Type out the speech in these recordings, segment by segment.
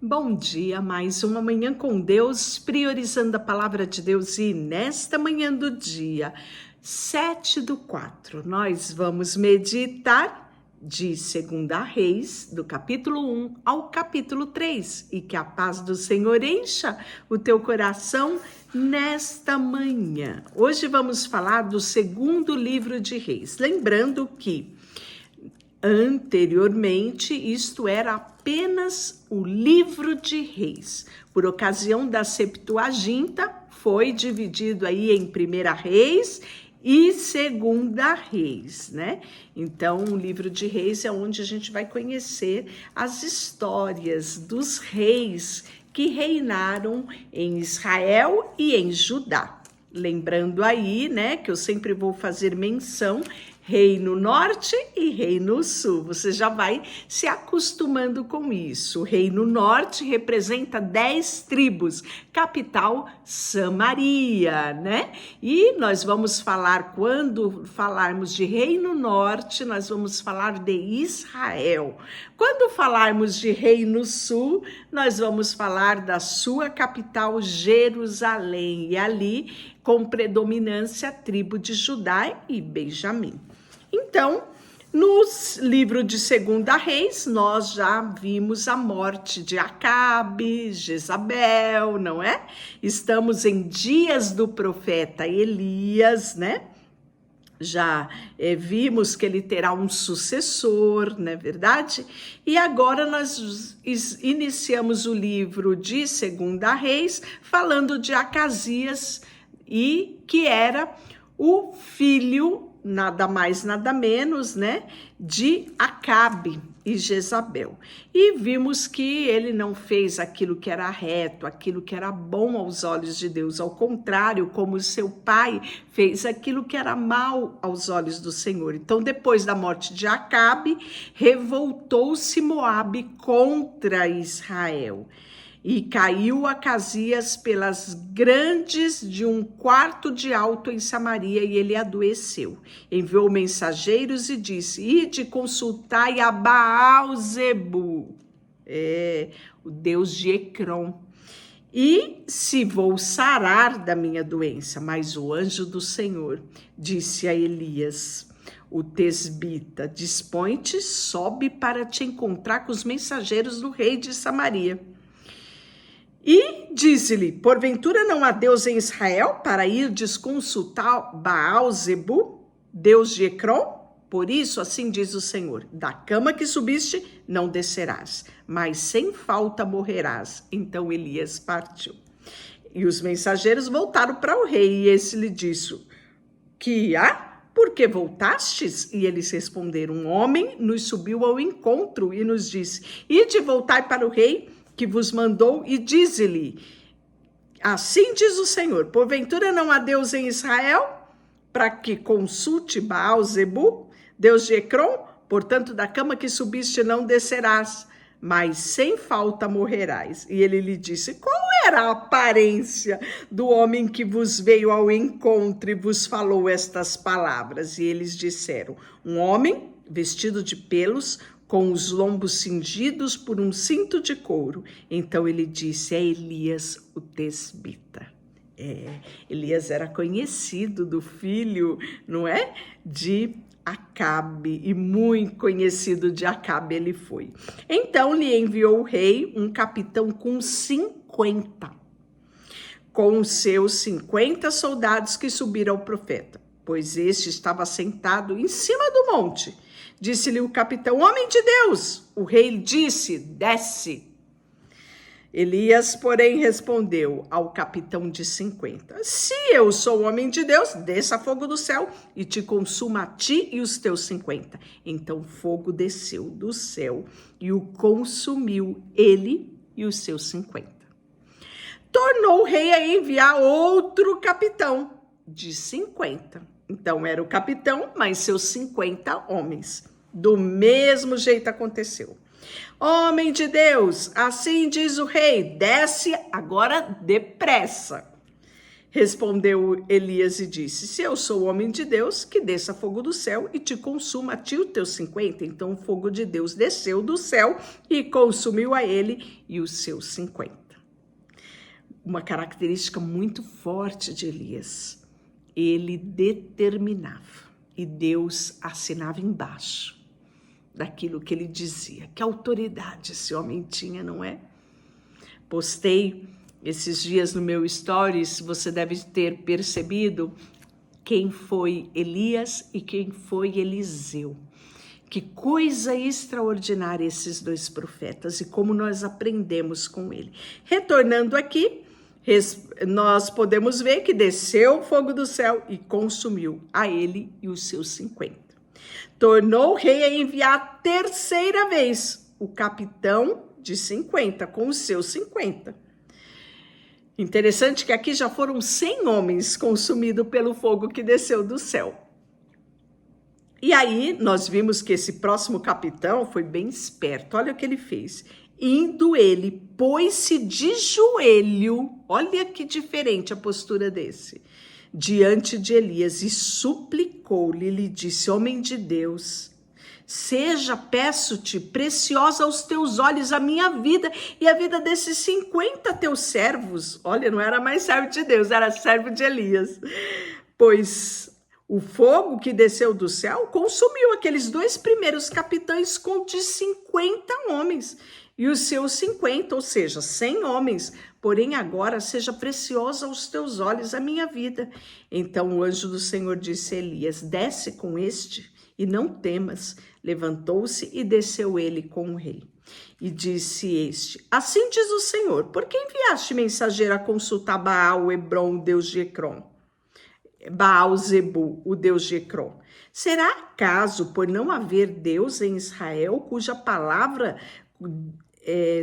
Bom dia, mais uma manhã com Deus, priorizando a palavra de Deus. E nesta manhã do dia 7/4, nós vamos meditar de 2 Reis, do capítulo 1 ao capítulo 3. E que a paz do Senhor encha o teu coração nesta manhã. Hoje vamos falar do segundo livro de Reis. Lembrando que anteriormente, isto era apenas o livro de Reis. Por ocasião da Septuaginta, foi dividido aí em 1 Reis e 2 Reis, né? Então, o livro de Reis é onde a gente vai conhecer as histórias dos reis que reinaram em Israel e em Judá. Lembrando aí, né, que eu sempre vou fazer menção, Reino Norte e Reino Sul. Você já vai se acostumando com isso. O Reino Norte representa 10 tribos, capital Samaria, né? E nós vamos falar, quando falarmos de Reino Norte, nós vamos falar de Israel. Quando falarmos de Reino Sul, nós vamos falar da sua capital, Jerusalém, e ali com predominância a tribo de Judá e Benjamim. Então, no livro de 2 Reis, nós já vimos a morte de Acabe, Jezabel, não é? Estamos em dias do profeta Elias, né? Já vimos que ele terá um sucessor, não é verdade? E agora nós iniciamos o livro de 2 Reis, falando de Acasias, e que era o filho, nada mais, nada menos, né, de Acabe e Jezabel. E vimos que ele não fez aquilo que era reto, aquilo que era bom aos olhos de Deus, ao contrário, como seu pai fez aquilo que era mal aos olhos do Senhor. Então, depois da morte de Acabe, revoltou-se Moabe contra Israel. E caiu Acasias pelas grandes de 1/4 de alto em Samaria, e ele adoeceu. Enviou mensageiros e disse: ide consultai a Baal-zebu, o deus de Ecrom, e se vou sarar da minha doença. Mas o anjo do Senhor disse a Elias, o tesbita: dispõe-te, sobe para te encontrar com os mensageiros do rei de Samaria. E disse-lhe: porventura não há Deus em Israel para ir consultar Baal-zebu, Deus de Ecrom? Por isso, assim diz o Senhor: da cama que subiste não descerás, mas sem falta morrerás. Então Elias partiu. E os mensageiros voltaram para o rei, e esse lhe disse: que há? Por que voltastes? E eles responderam: um homem nos subiu ao encontro e nos disse: ide voltai para o rei que vos mandou, e dize-lhe: assim diz o Senhor, porventura não há Deus em Israel para que consulte Baal-zebu, Deus de Ecrom? Portanto, da cama que subiste não descerás, mas sem falta morrerás. E ele lhe disse: qual era a aparência do homem que vos veio ao encontro e vos falou estas palavras? E eles disseram: um homem vestido de pelos, com os lombos cingidos por um cinto de couro. Então ele disse: é Elias o tesbita. Elias era conhecido do filho, não é? De Acabe, e muito conhecido de Acabe ele foi. Então lhe enviou o rei um capitão com os seus 50 soldados que subiram ao profeta, pois este estava sentado em cima do monte. Disse-lhe o capitão: homem de Deus. O rei disse: desce. Elias, porém, respondeu ao capitão de 50: se eu sou homem de Deus, desça fogo do céu e te consuma a ti e os teus 50. Então fogo desceu do céu e o consumiu, ele e os seus 50. Tornou o rei a enviar outro capitão de 50. Então era o capitão mais seus 50 homens. Do mesmo jeito aconteceu. Homem de Deus, assim diz o rei, desce agora depressa. Respondeu Elias e disse: se eu sou o homem de Deus, que desça fogo do céu e te consuma a ti os teus 50. Então o fogo de Deus desceu do céu e consumiu a ele e os seus 50. Uma característica muito forte de Elias: ele determinava e Deus assinava embaixo daquilo que ele dizia. Que autoridade esse homem tinha, não é? Postei esses dias no meu stories, você deve ter percebido quem foi Elias e quem foi Eliseu. Que coisa extraordinária esses dois profetas e como nós aprendemos com ele. Retornando aqui, nós podemos ver que desceu o fogo do céu e consumiu a ele e os seus 50. Tornou o rei a enviar a terceira vez o capitão de 50 com os seus 50. Interessante que aqui já foram 100 homens consumidos pelo fogo que desceu do céu. E aí nós vimos que esse próximo capitão foi bem esperto. Olha o que ele fez. Indo ele, pôs-se de joelho, olha que diferente a postura desse, diante de Elias e suplicou-lhe, lhe disse: homem de Deus, seja, peço-te, preciosa aos teus olhos a minha vida e a vida desses 50 teus servos. Olha, não era mais servo de Deus, era servo de Elias. Pois o fogo que desceu do céu consumiu aqueles dois primeiros capitães com de 50 homens e os seus 50, ou seja, 100 homens. Porém agora seja preciosa aos teus olhos a minha vida. Então o anjo do Senhor disse a Elias: desce com este e não temas. Levantou-se e desceu ele com o rei. E disse este: assim diz o Senhor, por que enviaste mensageiro a consultar Baal, Hebron, o deus de Ecrom? Baal-Zebu, o deus de Ecrom. Será acaso por não haver Deus em Israel, cuja palavra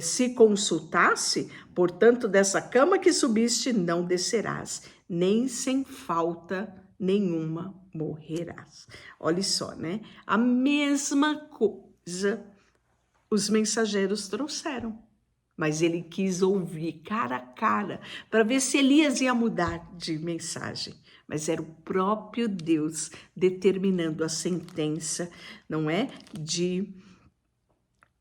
se consultasse? Portanto, dessa cama que subiste não descerás, nem sem falta nenhuma morrerás. Olha só, né? A mesma coisa os mensageiros trouxeram, mas ele quis ouvir cara a cara para ver se Elias ia mudar de mensagem. Mas era o próprio Deus determinando a sentença, não é? De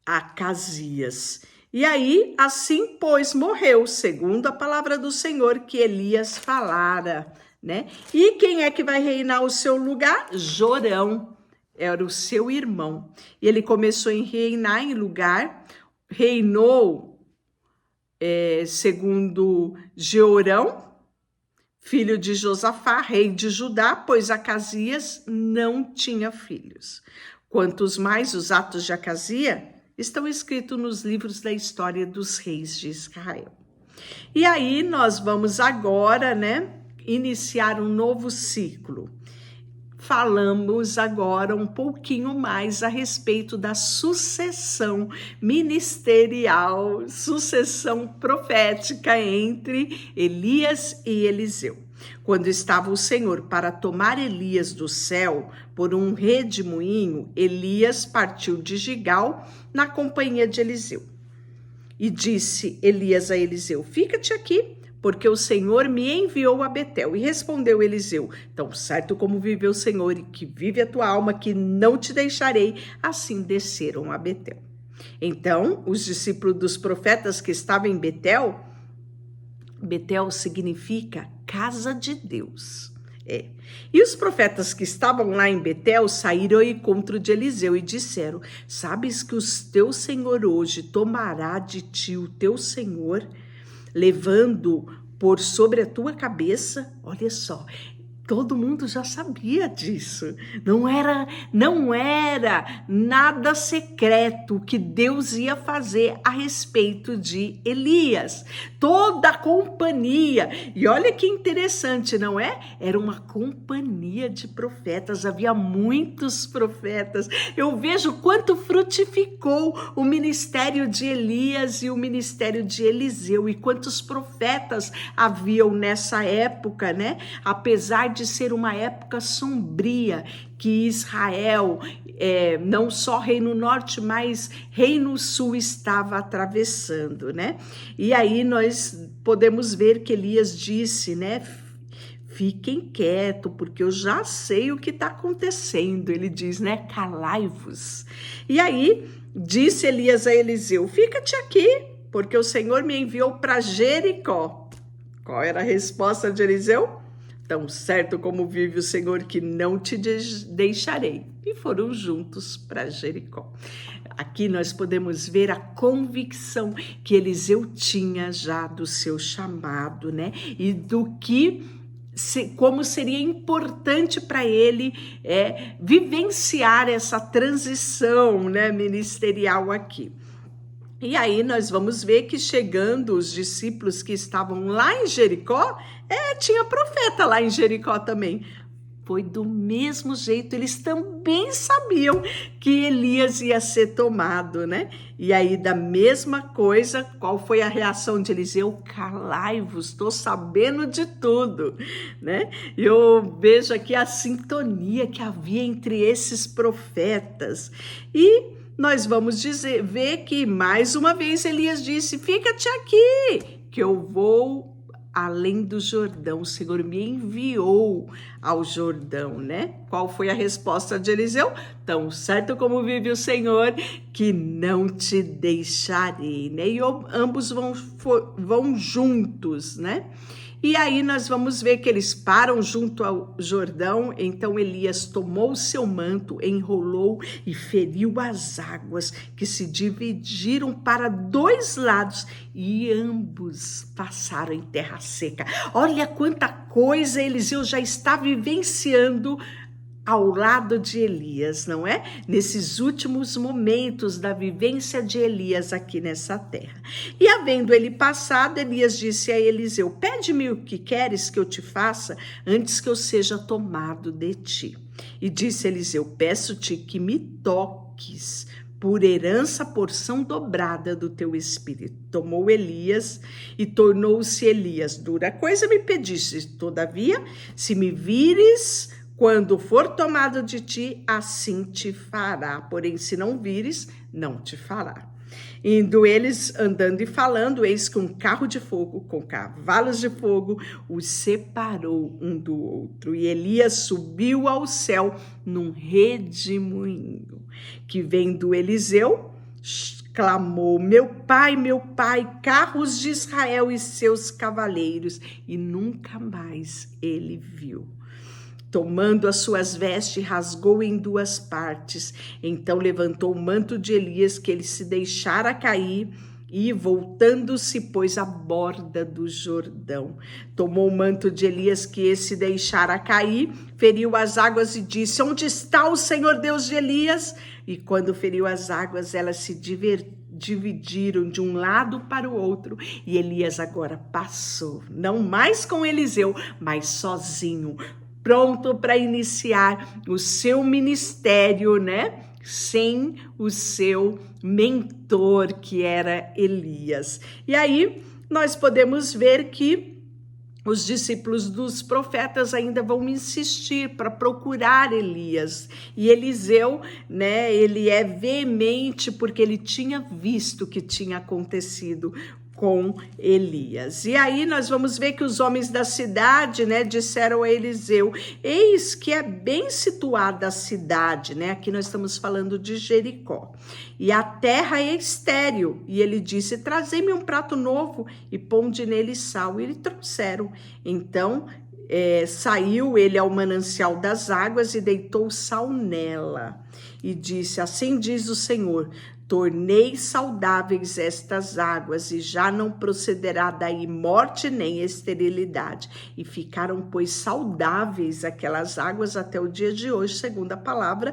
Acasias. E aí, assim, pois, morreu, segundo a palavra do Senhor que Elias falara, né? E quem é que vai reinar o seu lugar? Jorão, era o seu irmão. E ele começou a reinar em lugar, reinou segundo Jeorão, filho de Josafá, rei de Judá, pois Acasias não tinha filhos. Quantos mais os atos de Acasias estão escritos nos livros da história dos reis de Israel. E aí nós vamos agora, né, iniciar um novo ciclo. Falamos agora um pouquinho mais a respeito da sucessão ministerial, sucessão profética entre Elias e Eliseu. Quando estava o Senhor para tomar Elias do céu por um redemoinho, Elias partiu de Gigal na companhia de Eliseu. E disse Elias a Eliseu: fica-te aqui, porque o Senhor me enviou a Betel. E respondeu Eliseu: tão certo como vive o Senhor e que vive a tua alma, que não te deixarei. Assim desceram a Betel. Então, os discípulos dos profetas que estavam em Betel, Betel significa casa de Deus. E os profetas que estavam lá em Betel saíram ao encontro de Eliseu e disseram: sabes que o teu Senhor hoje tomará de ti o teu Senhor, levando por sobre a tua cabeça? Olha só, todo mundo já sabia disso. Não era nada secreto o que Deus ia fazer a respeito de Elias. Toda a companhia. E olha que interessante, não é? Era uma companhia de profetas. Havia muitos profetas. Eu vejo quanto frutificou o ministério de Elias e o ministério de Eliseu. E quantos profetas haviam nessa época, né? Apesar de ser uma época sombria, que Israel, não só Reino Norte, mas Reino Sul estava atravessando, né? E aí nós podemos ver que Elias disse, né? fiquem quietos, porque eu já sei o que está acontecendo. Ele diz, né? Calai-vos. E aí, disse Elias a Eliseu, fica-te aqui, porque o Senhor me enviou para Jericó. Qual era a resposta de Eliseu? Tão certo como vive o Senhor que não te deixarei. E foram juntos para Jericó. Aqui nós podemos ver a convicção que Eliseu tinha já do seu chamado, né? E do que, como seria importante para ele vivenciar essa transição, né, ministerial aqui. E aí nós vamos ver que chegando os discípulos que estavam lá em Jericó, tinha profeta lá em Jericó também. Foi do mesmo jeito, eles também sabiam que Elias ia ser tomado, né? E aí, da mesma coisa, qual foi a reação de Eliseu? Calai-vos, estou sabendo de tudo, né? Eu vejo aqui a sintonia que havia entre esses profetas. E nós vamos ver que, mais uma vez, Elias disse, fica-te aqui, que eu vou além do Jordão, o Senhor me enviou ao Jordão, né? Qual foi a resposta de Eliseu? Tão certo como vive o Senhor, que não te deixarei, né? E ambos vão juntos, né? E aí nós vamos ver que eles param junto ao Jordão, então Elias tomou o seu manto, enrolou e feriu as águas que se dividiram para 2 lados e ambos passaram em terra seca. Olha quanta coisa Eliseu já está vivenciando ao lado de Elias, não é? Nesses últimos momentos da vivência de Elias aqui nessa terra. E havendo ele passado, Elias disse a Eliseu, pede-me o que queres que eu te faça antes que eu seja tomado de ti. E disse Eliseu, peço-te que me toques por herança porção dobrada do teu espírito. Tomou Elias e tornou-se Elias. Dura coisa me pediste, todavia, se me vires quando for tomado de ti, assim te fará. Porém, se não vires, não te fará. Indo eles andando e falando, eis que um carro de fogo com cavalos de fogo os separou um do outro. E Elias subiu ao céu num redemoinho. Que vendo Eliseu, clamou, meu pai, carros de Israel e seus cavaleiros. E nunca mais ele viu. Tomando as suas vestes, rasgou em 2 partes. Então levantou o manto de Elias, que ele se deixara cair, e voltando-se, pôs à borda do Jordão. Tomou o manto de Elias, que esse deixara cair, feriu as águas e disse, onde está o Senhor Deus de Elias? E quando feriu as águas, elas se dividiram de um lado para o outro, e Elias agora passou, não mais com Eliseu, mas sozinho, pronto para iniciar o seu ministério, né? Sem o seu mentor, que era Elias. E aí nós podemos ver que os discípulos dos profetas ainda vão insistir para procurar Elias. E Eliseu, né, ele é veemente porque ele tinha visto o que tinha acontecido com Elias. E aí nós vamos ver que os homens da cidade, né, disseram a Eliseu, eis que é bem situada a cidade, né? Aqui nós estamos falando de Jericó. E a terra é estéril. E ele disse, trazei-me um prato novo e ponde nele sal. E eles trouxeram. Então, saiu ele ao manancial das águas e deitou sal nela. E disse, assim diz o Senhor, tornei saudáveis estas águas e já não procederá daí morte nem esterilidade. E ficaram, pois, saudáveis aquelas águas até o dia de hoje, segundo a palavra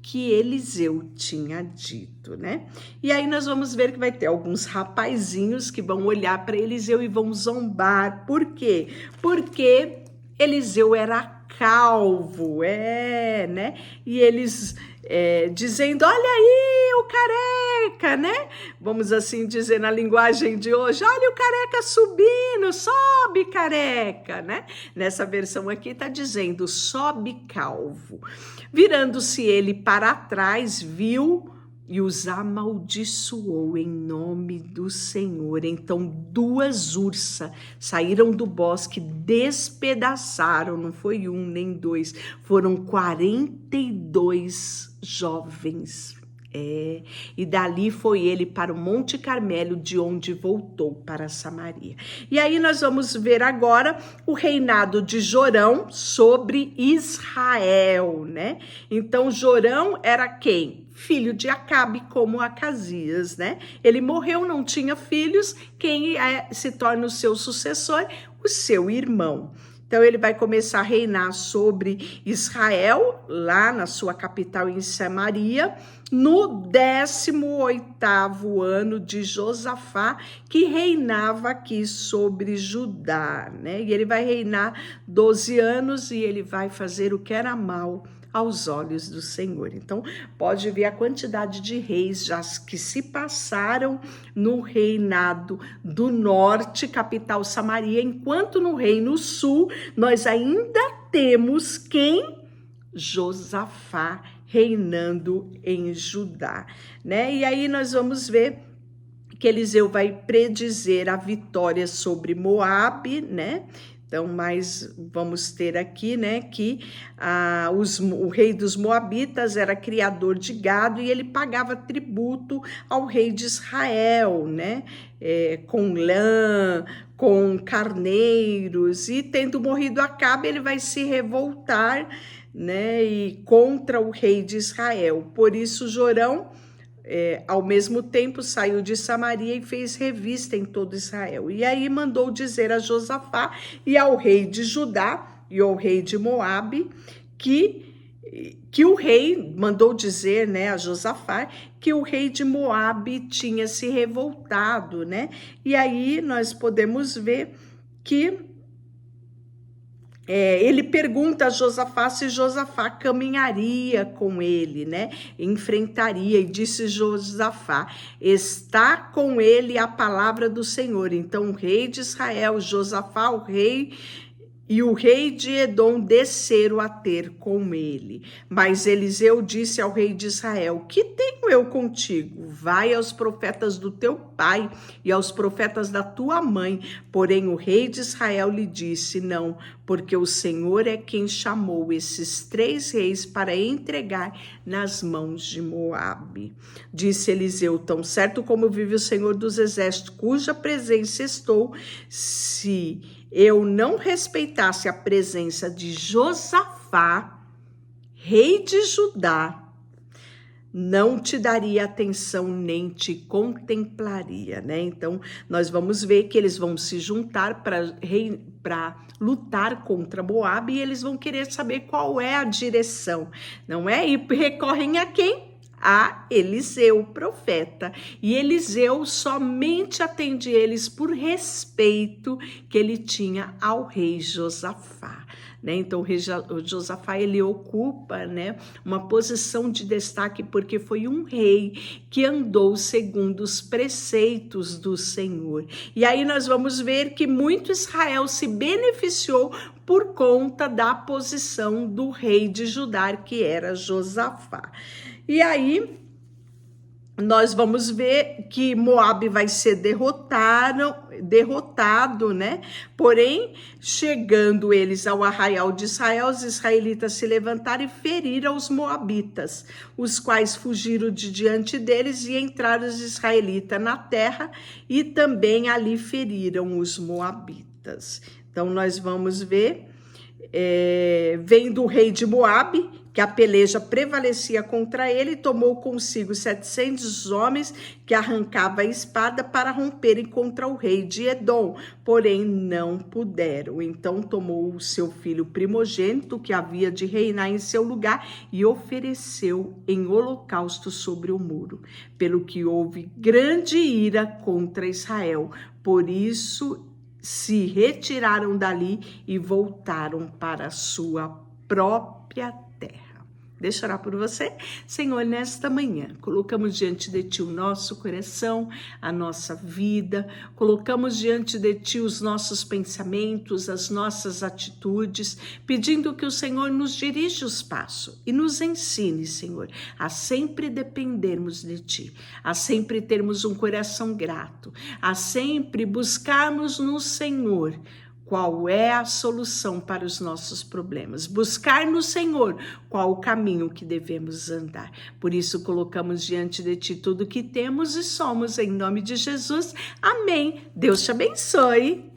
que Eliseu tinha dito, né? E aí nós vamos ver que vai ter alguns rapazinhos que vão olhar para Eliseu e vão zombar. Por quê? Porque Eliseu era calvo, né? E eles dizendo, olha aí o careca, né? Vamos assim dizer na linguagem de hoje, olha o careca subindo, sobe careca, né? Nessa versão aqui está dizendo, sobe calvo. Virando-se ele para trás, viu e os amaldiçoou em nome do Senhor. Então 2 ursas saíram do bosque, despedaçaram, não foi 1 nem 2, foram 42 jovens. E dali foi ele para o Monte Carmelo, de onde voltou para Samaria. E aí nós vamos ver agora o reinado de Jorão sobre Israel, né? Então Jorão era quem? Filho de Acabe, como Acasias, né? Ele morreu, não tinha filhos, quem se torna o seu sucessor? O seu irmão. Então ele vai começar a reinar sobre Israel, lá na sua capital em Samaria, no 18º ano de Josafá, que reinava aqui sobre Judá, né? E ele vai reinar 12 anos e ele vai fazer o que era mal aos olhos do Senhor. Então, pode ver a quantidade de reis já que se passaram no reinado do norte, capital Samaria, enquanto no reino sul, nós ainda temos quem? Josafá reinando em Judá, né? E aí nós vamos ver que Eliseu vai predizer a vitória sobre Moabe, né? Então, mas vamos ter aqui, né, que o rei dos Moabitas era criador de gado e ele pagava tributo ao rei de Israel, né, com lã, com carneiros, e tendo morrido Acabe, ele vai se revoltar, né, e contra o rei de Israel. Por isso, Jorão, ao mesmo tempo, saiu de Samaria e fez revista em todo Israel. E aí mandou dizer a Josafá e ao rei de Judá e ao rei de Moabe que o rei mandou dizer, né, a Josafá, que o rei de Moabe tinha se revoltado, né? E aí nós podemos ver que ele pergunta a Josafá se Josafá caminharia com ele, né? Enfrentaria, e disse Josafá: está com ele a palavra do Senhor. Então o rei de Israel, Josafá, o rei e o rei de Edom desceram a ter com ele. Mas Eliseu disse ao rei de Israel: que tenho eu contigo? Vai aos profetas do teu pai e aos profetas da tua mãe. Porém o rei de Israel lhe disse: não, porque o Senhor é quem chamou esses 3 reis para entregar nas mãos de Moabe. Disse Eliseu: tão certo como vive o Senhor dos exércitos, cuja presença estou, se eu não respeitasse a presença de Josafá, rei de Judá, não te daria atenção nem te contemplaria, né? Então, nós vamos ver que eles vão se juntar para lutar contra Moabe, e eles vão querer saber qual é a direção, não é? E recorrem a quem? A Eliseu, profeta. E Eliseu somente atende eles por respeito que ele tinha ao rei Josafá, né? Então o Josafá, ele ocupa, né, uma posição de destaque porque foi um rei que andou segundo os preceitos do Senhor. E aí nós vamos ver que muito Israel se beneficiou por conta da posição do rei de Judá, que era Josafá. E aí, nós vamos ver que Moabe vai ser derrotado, né? Porém, chegando eles ao arraial de Israel, os israelitas se levantaram e feriram os moabitas, os quais fugiram de diante deles e entraram os israelitas na terra e também ali feriram os moabitas. Então, nós vamos ver, vendo o rei de Moabe, que a peleja prevalecia contra ele, tomou consigo 700 homens que arrancavam a espada para romperem contra o rei de Edom, porém não puderam. Então tomou o seu filho primogênito, que havia de reinar em seu lugar, e ofereceu em holocausto sobre o muro, pelo que houve grande ira contra Israel. Por isso se retiraram dali e voltaram para a sua própria terra. Deixa eu orar por você. Senhor, nesta manhã, colocamos diante de Ti o nosso coração, a nossa vida, colocamos diante de Ti os nossos pensamentos, as nossas atitudes, pedindo que o Senhor nos dirija os passos e nos ensine, Senhor, a sempre dependermos de Ti, a sempre termos um coração grato, a sempre buscarmos no Senhor qual é a solução para os nossos problemas. Buscar no Senhor qual o caminho que devemos andar. Por isso, colocamos diante de Ti tudo que temos e somos, em nome de Jesus. Amém. Deus te abençoe.